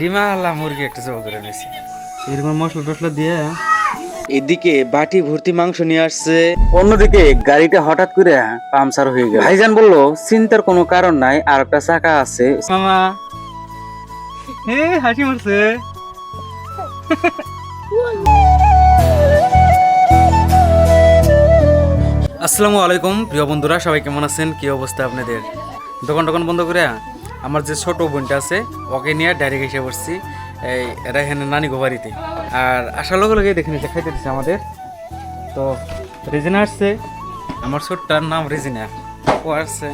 ডিমা আল্লাহ মুরগি একটা জবাই করে নিয়েছি। এরকম মশলা টসলা দিয়ে এদিকে বাটি ভর্তি মাংস নিয়ে আসছে, অন্যদিকে গাড়িটা হঠাৎ করে পাংচার হয়ে গেল। ভাইজান বলল চিন্তার কোনো কারণ নাই, আর একটা চাকা আছে। মামা হাসি মারছে। আসসালামু আলাইকুম প্রিয় বন্ধুরা, সবাই কেমন আছেন? কি অবস্থা আপনাদের? দোকান বন্ধ করে আমার যে ছোট বোনটা আছে ওকে নিয়ে ডাইরেক্ট এসে বসছি এই রায়হানের নানি গো বাড়িতে। আর আসার লগে লগে দেখে নিচ্ছে খাইতে দিচ্ছে আমাদের। তো রেজিনা আসছে, আমার ছোট্টার নাম রেজিনা। ও আসছে,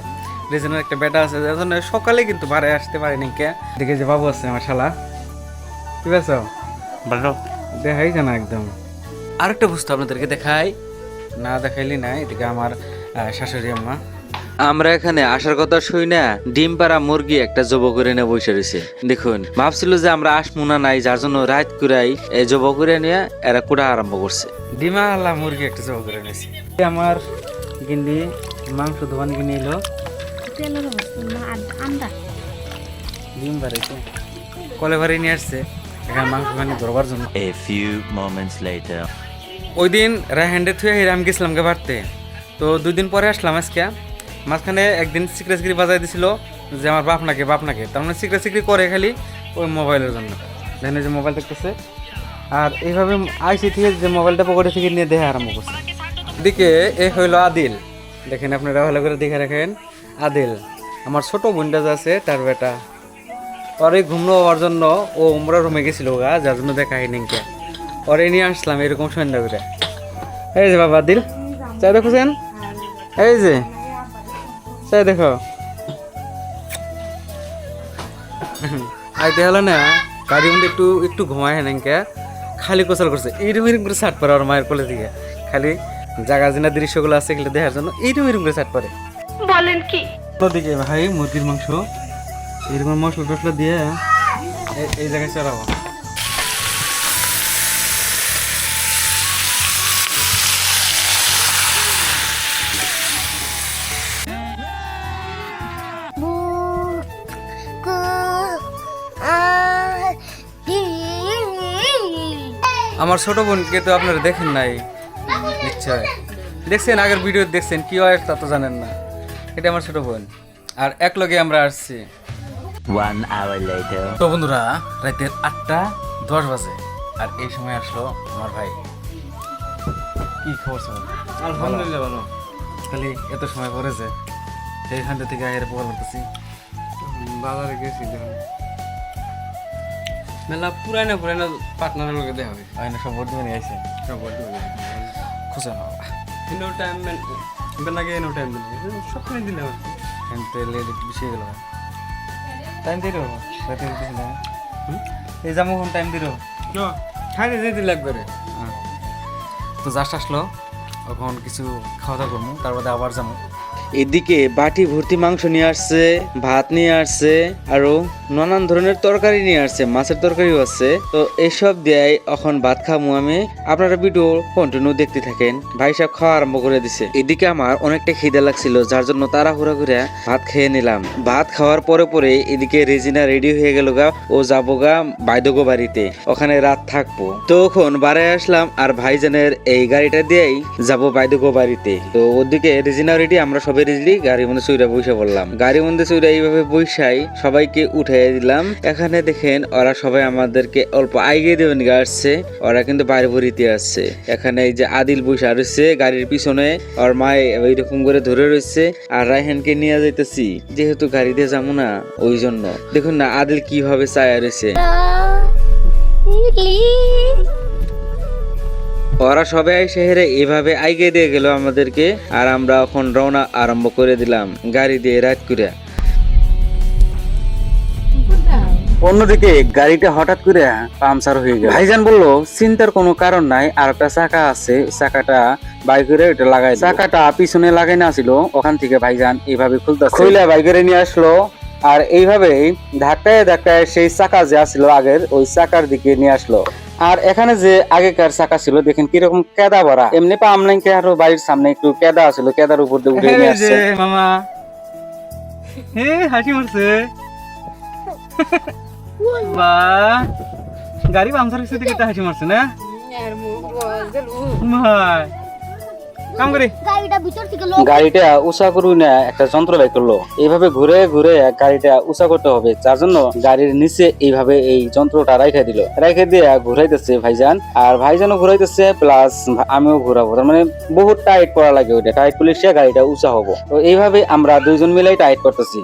রেজিনার একটা বেটা আছে, যার জন্য সকালে কিন্তু বাড়ায় আসতে পারেনি। কে দেখে যে বাবু আছে আমার শালা, ঠিক আছে ভালো দেখাই জানা একদম। আরেকটা বস্তু আপনাদেরকে দেখাই, না দেখাইলি না। এদিকে আমার শাশুড়ি আম্মা। আমরা এখানে আসার কথা শুই না, ডিম পাড়া মুরগি একটা জব করে নিয়ে বসে রয়েছে। দেখুন, ভাবছিল যে আমরা আসমু না নাই, যার জন্য রাত কুড়াই এই জব করে নিয়ে এরা কুড়া আরম্ভ করছে। ডিমা আল্লাহ মুরগি একটা জবাই করে নিয়েছি। আমার গিন্দি মাংস দোকান কিনে এলো, ডিম বাড়াইছে, কলে বাড়ি নিয়ে আসছে এখানে মাংস খানি ধরবার জন্য। A few moments later. ওই দিন রায়হান্ডে থুয়ে আমি গেছিলাম গে বাড়তে। তো 2 দিন পরে আসলাম আজকে। মাঝখানে একদিন সিক্রেট বাজাই দিছিল যে আমার বাপ নাকে তার মানে সিক্রেট করে খালি ওই মোবাইলের জন্য। দেখেন যে মোবাইল দেখতেছে, আর এইভাবে আইসি থেকে যে মোবাইলটা পকেটে থেকে নিয়ে দেখা আরম্ভ করছে। এদিকে এ হইলো আদিল, দেখেন আপনারা ভালো করে দেখে রাখেন। আদিল আমার ছোট বোনটা যে আছে তার বেটা। ওর এই ঘুমনো হওয়ার জন্য ও উমরা রুমে গেছিল গা, যার জন্য দেখা হয়নি। ওরে নিয়ে আসলাম এরকম সন্ধ্যা করে। এই যে বাবা আদিল, চাই দেখছেন? এই যে চাই দেখো, আইতে হলো না গাড়ির মধ্যে একটু ঘুমায় নাকি খালি কোচাল করছে। এইরকম করে ছাট পরে ওর মায়ের কোলে দিকে, খালি জায়গা জিনা দৃশ্যগুলো আছে এগুলো দেখার জন্য এইরকম করে ছাট পরে। বলেন কি? দিকে ভাই মুরগির মাংস এরকম মশলা টসলা দিয়ে এই জায়গায় চড়াবো। আমার ছোট বোনকে তো আপনারা দেখেন নাই নিশ্চয়, দেখছেন আগের ভিডিও দেখছেন, কি হয় তা তো জানেন না। এটা আমার ছোট বোন, আর এক লগে আমরা আসছি। 1 hour later. তো বন্ধুরা, রাতের 8:10 বাজে, আর এই সময় আসলো আমার ভাই। কি খবর স্যার? আলহামদুলিল্লাহ ভালো। খালি এত সময় পড়েছে, সেইখান থেকে আয়ের পর করতেছি। বাজারে গেছি মেলা পুরানো পার্টনারের লোকে দেখা হবে। আইনে সব ভোট দিবে নিয়ে আইসে, সব বলতে হবে খুঁজে না নো টাইম বেলাগে নো টাইম দিলে সব কিনে দিলে হবে। কিন্তু লেট একটু বেশি গেল। টাইম দিল রাতে বেশি না, এই যাবো টাইম দিল। খাইতে যেতে লাগবে রে। তো জাস্ট আসলো, এখন কিছু খাওয়া দাওয়া করবো, তারপরে আবার যাবো। এদিকে বাটি ভর্তি মাংস নিয়ে আসছে, ভাত নিয়ে আসছে, আরো নানান ধরনের তরকারি নিয়ে আসছে, মাছের তরকারিও আছে। তো এসব দিয়ে এখন ভাত খামু আমি। আপনারা ভিডিও কন্টিনিউ দেখতে থাকেন। ভাই সাহেব খাওয়া আরম্ভ করে দিছে। এদিকে আমার অনেকটা খিদে লাগছিল, যার জন্য তাড়াহুড়া করে ভাত খেয়ে নিলাম। ভাত খাওয়ার পরে এদিকে রেজিনা রেডি হয়ে গেল গা, ও যাবো গা বাইদগো বাড়িতে, ওখানে রাত থাকবো। তো এখন বাড়ায় আসলাম, আর ভাইজানের এই গাড়িটা দিয়েই যাবো বাইদগো বাড়িতে। তো ওদিকে রেজিনা রেডি, আমরা সবাই রেডি, গাড়ির মধ্যে চুইরা বসে পড়লাম। গাড়ির মধ্যে চুইরা এইভাবে বৈশাই সবাইকে উঠাই দিলাম। এখানে দেখেন ওরা সবাই আমাদেরকে অল্প আইগে দেবেন আসছে, ওরা কিন্তু বাইরে ভরিতে আসছে। এখানে এই যে আদিল বৈশা রয়েছে গাড়ির পিছনে, ওর মায়ে এইরকম করে ধরে রয়েছে, আর রায়হানকে নিয়ে যাইতেছি যেহেতু গাড়িতে যাবো না ওই জন্য। দেখুন না আদিল কিভাবে চায়া রয়েছে। ওরা সবাই শহরে এভাবে আইগে দিয়ে গেল আমাদেরকে, আর আমরা এখন রওনা আরম্ভ করে দিলাম গাড়ি দিয়ে রাত করে। অন্যদিকে গাড়িটা হঠাৎ করে পাংচার হয়ে গেল। ভাইজান বলল চিন্তার কোনো কারণ নাই, আর একটা চাকা আছে, চাকাটা বাইক করে ওটা লাগাই। চাকাটা পিছনে লাগাই না ছিল, ওখান থেকে ভাইজান এইভাবে খুলে বাইক করে নিয়ে আসলো, আর এইভাবেই ধাক্কায় সেই চাকা যে আসলো আগের, ওই চাকার দিকে নিয়ে আসলো। আর এখানে যে আগেকার চাকা ছিল দেখেন কিরকম কেদা ভরা, এমনি পাম নাই, আরো বাড়ির সামনে একটু কেদা ছিল, কেদার উপর দিয়ে উঠে নিয়ে আসছে। মামা হাসি মারছে। বা গাড়ি পাংচার হয়েছে দিকে হাসি মারছে না ভাই কাম করি গাড়িটা উঁচা করুন না একটা যন্ত্র বাই করলো, এইভাবে ঘুরে ঘুরে গাড়িটা উঁচা করতে হবে, যার জন্য গাড়ির নিচে এইভাবে এই যন্ত্রটা রাইখা দিল, রাইখা দিয়ে ঘুরাইতেছে ভাইজান, আর ভাইজানও ঘুরাইতেছে প্লাস আমিও ঘুরাবো, তার মানে বহুত টাইট করা লাগে, ওইটা টাইট করলে সে গাড়িটা উঁচা হবো। তো এইভাবে আমরা দুইজন মিলাই টাইট করতেছি।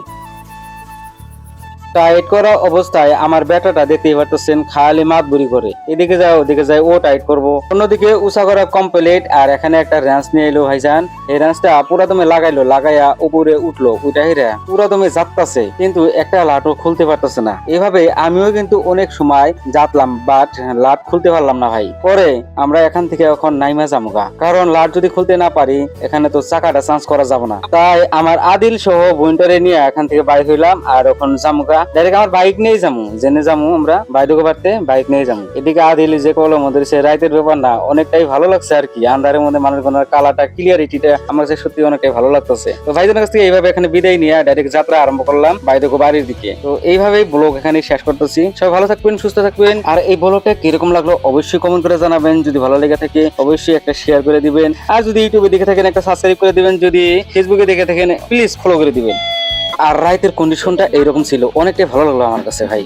টাইট করা অবস্থায় আমার ব্যাটাটা দেখতেই পারতেছেন খালি মাত বুড়ি করে, এদিকে যায় ওদিকে যায়, ও টাইট করবো, অন্যদিকে উষা করা কমপ্লিট। আর এখানে একটা রেঞ্চ নিয়ে এলো ভাইজান, এই রেঞ্চটা পুরা দমে লাগাইলো, লাগাইয়া উপরে উঠলো, উঠা হিরা পুরা দমে যাত্তাছে, কিন্তু একটা লাটও খুলতে পারতেছে না। এভাবে আমিও কিন্তু অনেক সময় যাতলাম, বাট লাট খুলতে পারলাম না ভাই। পরে আমরা এখান থেকে এখন নাইমা যামুগা, কারণ লাট যদি খুলতে না পারি এখানে তো চাকাটা চান্স করা যাবে না। তাই আমার আদিল সহ বইন্টারে নিয়ে এখান থেকে বাইর হইলাম, আর এখন যামুগা ডাইরেক্ট আমার বাইক নিয়ে যাবো, জেনে যাবো আমরা বাইরে পারতে বাইক নিয়ে যাবো। এদিকে আদিল যে কলম মধ্যে সে রাইতের ব্যাপার না, অনেকটাই ভালো লাগছে আর কি, আন্ডারের মধ্যে মানুষ কালারটা ক্লিয়ারিটিটা আমার কাছে সত্যি অনেকটাই ভালো লাগতেছে। তো ভাইজনের কাছ থেকে এইভাবে এখানে বিদায় নিয়ে ডাইরেক্ট যাত্রা আরম্ভ করলাম বাইরে বাড়ির দিকে। তো এইভাবেই ব্লগ এখানে শেষ করতেছি। সবাই ভালো থাকবেন, সুস্থ থাকবেন, আর এই ব্লগটা কিরকম লাগলো অবশ্যই কমেন্ট করে জানাবেন। যদি ভালো লেগে থাকে অবশ্যই একটা শেয়ার করে দিবেন, আর যদি ইউটিউবে দেখে থাকেন একটা সাবস্ক্রাইব করে দিবেন, যদি ফেসবুকে দেখে থাকেন প্লিজ ফলো করে দিবেন। আর রাইতের কন্ডিশনটা এইরকম ছিল, অনেকটাই ভালো লাগলো আমার কাছে ভাই।